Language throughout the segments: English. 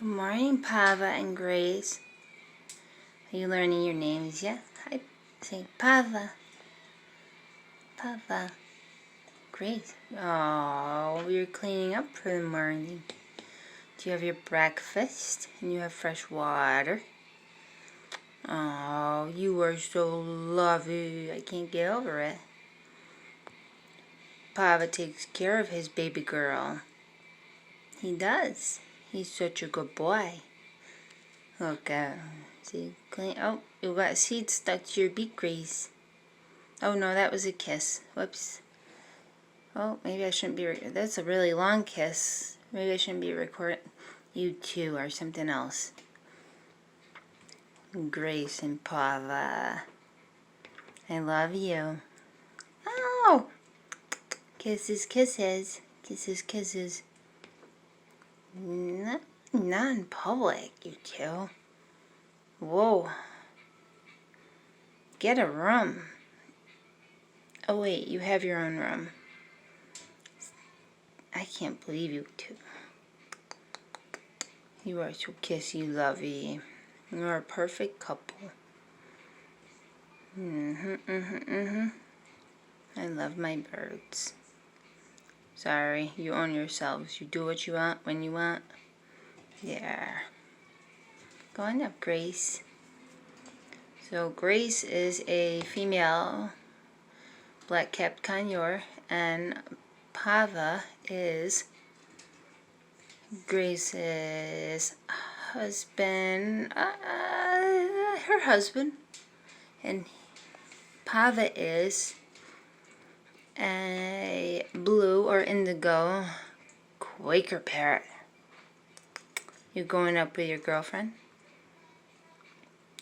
Good morning, Pava and Grace. Are you learning your names yet? Hi, say Pava. Pava. Grace. Oh, you're cleaning up for the morning. Do you have your breakfast? And you have fresh water? Oh, you are so lovely. I can't get over it. Pava takes care of his baby girl. He does. He's such a good boy. Look, see, clean. Oh, you got seeds stuck to your beak, Grace. Oh no, that was a kiss. Whoops. Oh, maybe I shouldn't be. That's a really long kiss. Maybe I shouldn't be recording you two or something else. Grace and Pava, I love you. Oh, kisses, kisses, kisses, kisses. Not in public, you two. Whoa. Get a room. Oh wait, you have your own room. I can't believe you two. You are so kissy, Lovie. You are a perfect couple. I love my birds. Sorry, you own yourselves. You do what you want when you want. Yeah. Go on up, Grace. So Grace is a female black-capped Conure, and Pava is Grace's husband, her husband, and Pava is a blue or indigo Quaker parrot. You going up with your girlfriend?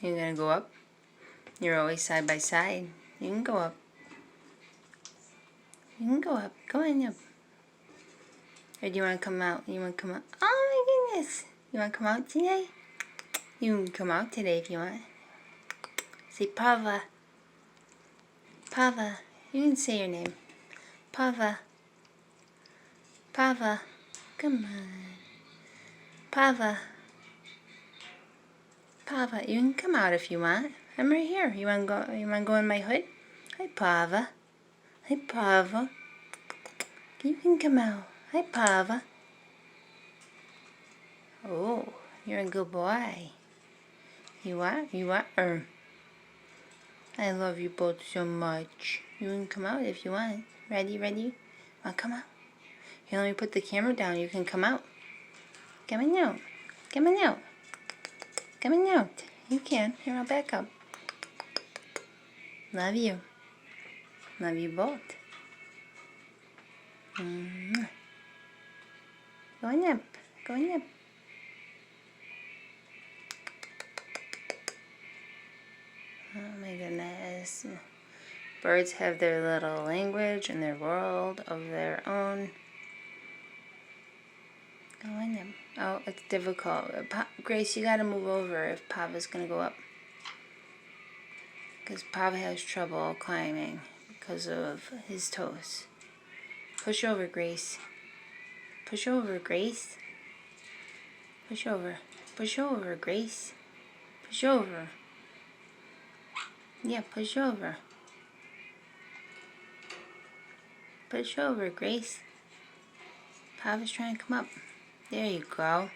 You gonna go up? You're always side by side. You can go up. You can go up. Go on up. Or do you want to come out? You want to come out? Oh my goodness. You want to come out today? You can come out today if you want. Say Pava. Pava. You can say your name. Pava. Pava. Come on. Pava. Pava. You can come out if you want. I'm right here. You want to go? You want to go in my hood? Hi, Pava. Hi, Pava. You can come out. Hi, Pava. Oh, you're a good boy. You are? You are? I love you both so much. You can come out if you want. Ready? Ready? Want to come out? Here, let me put the camera down. You can come out. Come on out. Come on out. Come on out. You can. Here, I'll back up. Love you. Love you both. Going up. Going up. Oh my goodness. Birds have their little language and their world of their own. Going up. Oh, it's difficult. Grace, you gotta move over if Pava's gonna go up. Because Pava has trouble climbing because of his toes. Push over, Grace. Push over, Grace. Push over. Push over, Grace. Push over. Yeah, push over. Push over, Grace. Pava's trying to come up. There you go.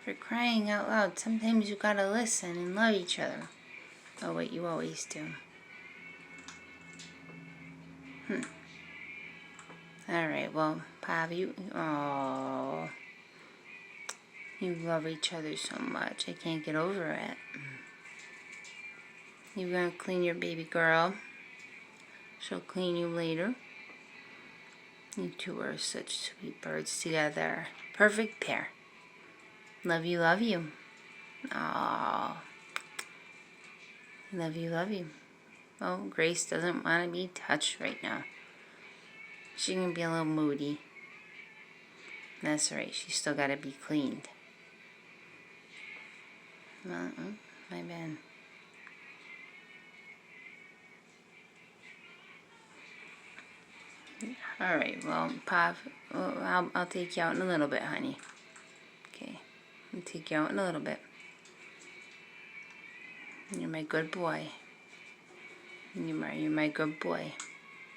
For crying out loud, sometimes you gotta listen and love each other. Oh wait, you always do. Alright, well, Pava, you love each other so much. I can't get over it. You're gonna clean your baby girl. She'll clean you later. You two are such sweet birds together. Perfect pair. Love you, love you. Aww. Love you, love you. Oh, Grace doesn't want to be touched right now. She can be a little moody. That's right, she's still got to be cleaned. My bad. Alright, well, Pav, I'll take you out in a little bit, honey. I'll take you out in a little bit. You're my good boy. You're my good boy.